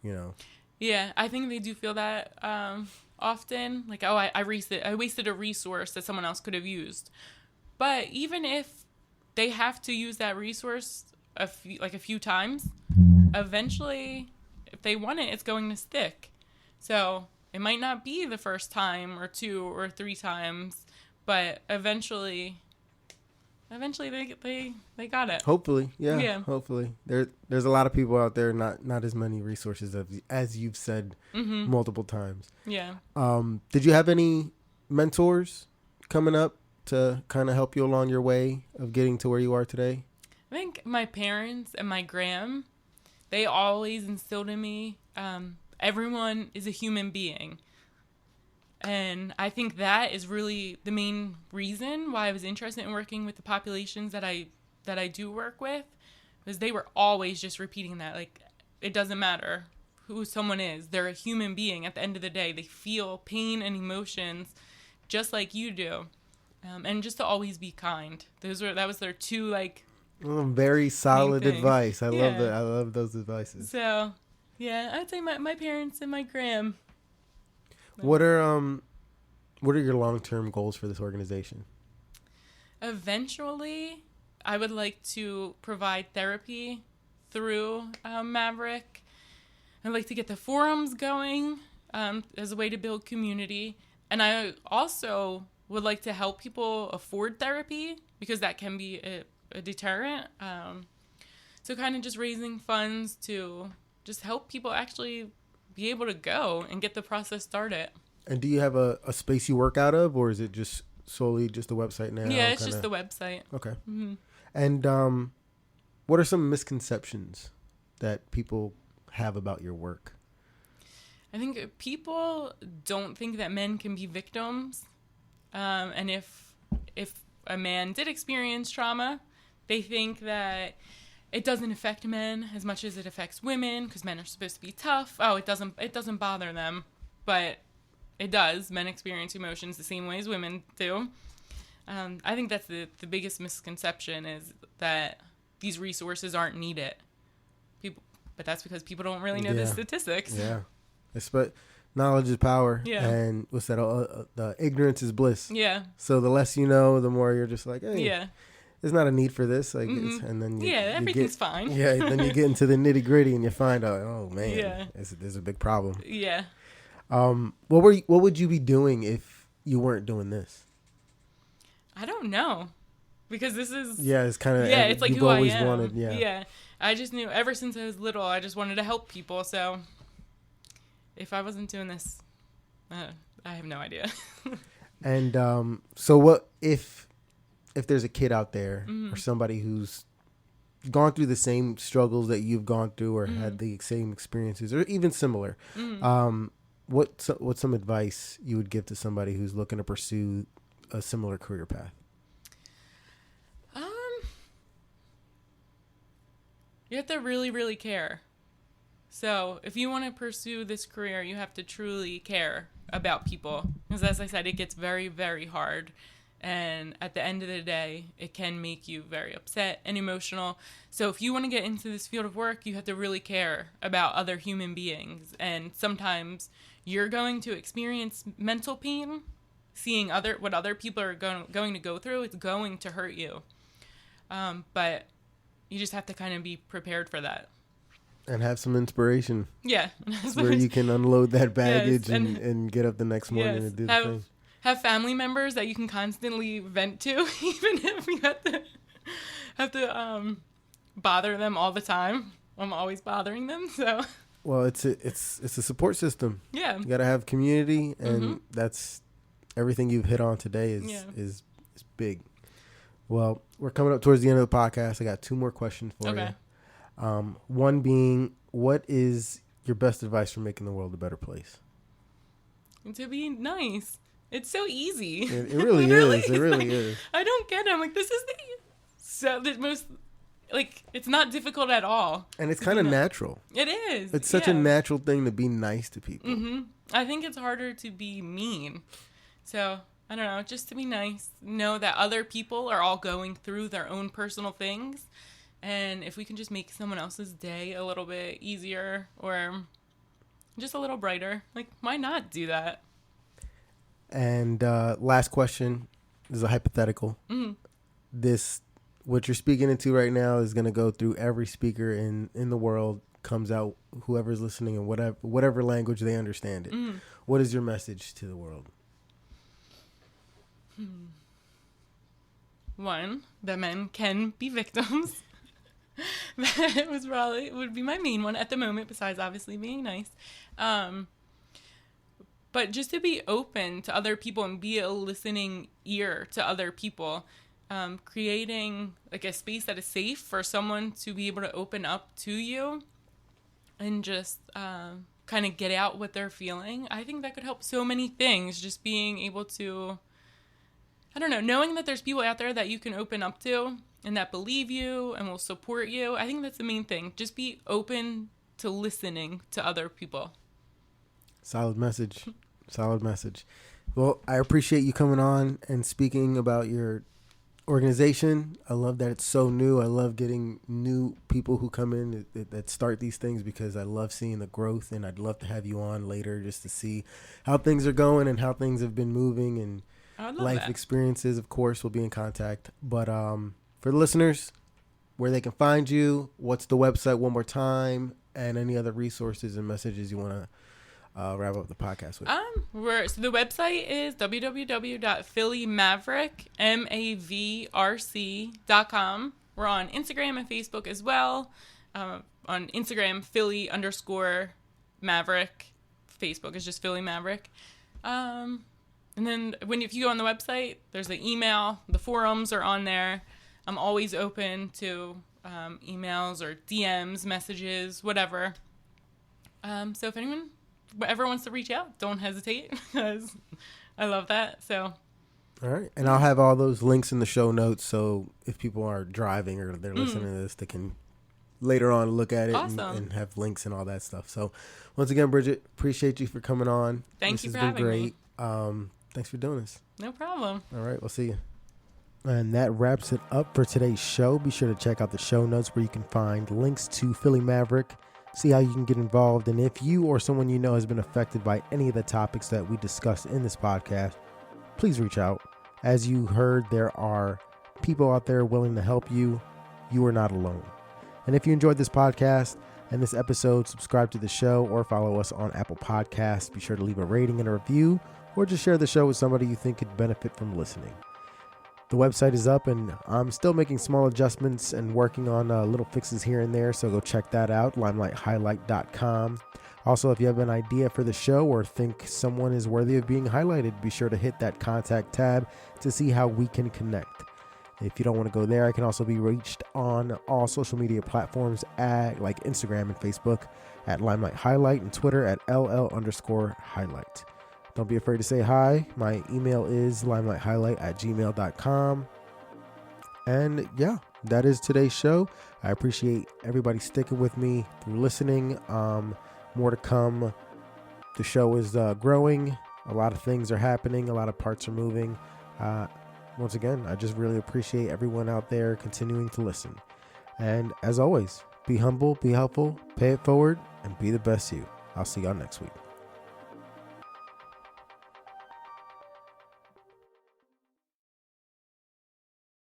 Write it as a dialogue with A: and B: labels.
A: you know.
B: Yeah, I think they do feel that often. Like, oh, I wasted a resource that someone else could have used. But even if they have to use that resource a few times, eventually, if they want it, it's going to stick. So it might not be the first time or 2 or 3 times, but eventually they got it.
A: Hopefully, yeah.
B: Yeah.
A: Hopefully, there's a lot of people out there, not as many resources as you've said multiple times.
B: Yeah.
A: Did you have any mentors coming up to kind of help you along your way of getting to where you are today?
B: I think my parents and my gram, they always instilled in me, everyone is a human being. And I think that is really the main reason why I was interested in working with the populations that I do work with, because they were always just repeating that. Like, it doesn't matter who someone is. They're a human being at the end of the day. They feel pain and emotions just like you do. And just to always be kind. That was their 2, like,
A: very solid advice. I love that. I love those advices.
B: So, yeah, I'd say my parents and my gram.
A: What are your long-term goals for this organization?
B: Eventually, I would like to provide therapy through MAVRC. I'd like to get the forums going as a way to build community. And I also would like to help people afford therapy, because that can be a deterrent. So kind of just raising funds to just help people actually be able to go and get the process started. And
A: do you have a space you work out of, or is it just solely just the website now?
B: Yeah, it's just the website.
A: Okay. Mm-hmm. And what are some misconceptions that people have about your work?
B: I think people don't think that men can be victims. And if a man did experience trauma, they think that it doesn't affect men as much as it affects women, because men are supposed to be tough. Oh, it doesn't bother them, but it does. Men experience emotions the same way as women do. I think that's the biggest misconception, is that these resources aren't needed. But that's because people don't really know the statistics.
A: Yeah, but knowledge is power.
B: Yeah.
A: And what's that? The ignorance is bliss.
B: Yeah.
A: So the less you know, the more you're just like, hey.
B: Yeah.
A: There's not a need for this, like, and then
B: everything's fine.
A: Yeah, then you get into the nitty gritty and you find out, oh man, there's a big problem.
B: Yeah.
A: What would you be doing if you weren't doing this?
B: I don't know, because this is
A: it's kind of
B: it's like
A: you've
B: who
A: always
B: I am.
A: wanted.
B: Yeah. I just knew ever since I was little, I just wanted to help people. So if I wasn't doing this, I have no idea.
A: And so what if there's a kid out there or somebody who's gone through the same struggles that you've gone through, or had the same experiences, or even similar, what's some advice you would give to somebody who's looking to pursue a similar career path?
B: You have to really, really care. So if you want to pursue this career, you have to truly care about people, because as I said, it gets very, very hard. And at the end of the day, it can make you very upset and emotional. So if you want to get into this field of work, you have to really care about other human beings. And sometimes you're going to experience mental pain. Seeing what other people are going to go through, it's going to hurt you. But you just have to kind of be prepared for that.
A: And have some inspiration.
B: Yeah.
A: Where you can unload that baggage and get up the next morning and do the thing.
B: Have family members that you can constantly vent to, even if you have to bother them all the time. I'm always bothering them, so.
A: Well, it's a support system.
B: Yeah.
A: You got to have community, and that's everything you've hit on today is big. Well, we're coming up towards the end of the podcast. I got 2 more questions for you. One being, what is your best advice for making the world a better place?
B: To be nice. It's so easy.
A: It really is. It really is.
B: I don't get it. I'm like, this is the most, like, it's not difficult at all.
A: And it's kind of natural.
B: It is.
A: It's such a natural thing to be nice to people.
B: Mm-hmm. I think it's harder to be mean. So, I don't know, just to be nice. Know that other people are all going through their own personal things. And if we can just make someone else's day a little bit easier, or just a little brighter. Like, why not do that?
A: And last question is a hypothetical. This, what you're speaking into right now, is going to go through every speaker in the world, comes out, whoever's listening in whatever language they understand it. What is your message to the world?
B: One, that men can be victims. That would be my main one at the moment, besides obviously being nice. But just to be open to other people and be a listening ear to other people, creating like a space that is safe for someone to be able to open up to you and just kind of get out what they're feeling. I think that could help so many things. Just being able to, I don't know, knowing that there's people out there that you can open up to and that believe you and will support you. I think that's the main thing. Just be open to listening to other people.
A: Solid message. Solid message. Well, I appreciate you coming on and speaking about your organization. I love that it's so new. I love getting new people who come in that start these things, because I love seeing the growth, and I'd love to have you on later just to see how things are going and how things have been moving, and life experiences, of course. We'll be in contact. But for the listeners, where they can find you, what's the website one more time, and any other resources and messages you want to wrap up the podcast with?
B: So the website is www.phillymavrc.com. We're on Instagram and Facebook as well. On Instagram, Philly_Maverick. Facebook is just Philly MAVRC. And then if you go on the website, there's the email. The forums are on there. I'm always open to emails or DMs, messages, whatever. So if anyone ever wants to reach out, don't hesitate, because I love that. So,
A: all right. And I'll have all those links in the show notes, so if people are driving or they're listening to this, they can later on look at it and have links and all that stuff. So once again, Bridget, appreciate you for coming on.
B: Thank you for having me.
A: Thanks for doing this.
B: No problem.
A: All right. We'll see you. And that wraps it up for today's show. Be sure to check out the show notes, where you can find links to Philly MAVRC, see how you can get involved. And if you or someone you know has been affected by any of the topics that we discussed in this podcast, please reach out. As you heard, there are people out there willing to help you. You are not alone. And if you enjoyed this podcast and this episode, subscribe to the show or follow us on Apple Podcasts. Be sure to leave a rating and a review, or just share the show with somebody you think could benefit from listening. The website is up, and I'm still making small adjustments and working on little fixes here and there, so go check that out, limelight.highlight.com. Also, if you have an idea for the show or think someone is worthy of being highlighted, be sure to hit that contact tab to see how we can connect. If you don't want to go there, I can also be reached on all social media platforms at like Instagram and Facebook at Limelight Highlight, and Twitter at LL_highlight. Don't be afraid to say hi. My email is limelighhighlight@gmail.com. And yeah, that is today's show. I appreciate everybody sticking with me through listening. More to come. The show is growing. A lot of things are happening. A lot of parts are moving. Once again, I just really appreciate everyone out there continuing to listen. And as always, be humble, be helpful, pay it forward, and be the best you. I'll see y'all next week.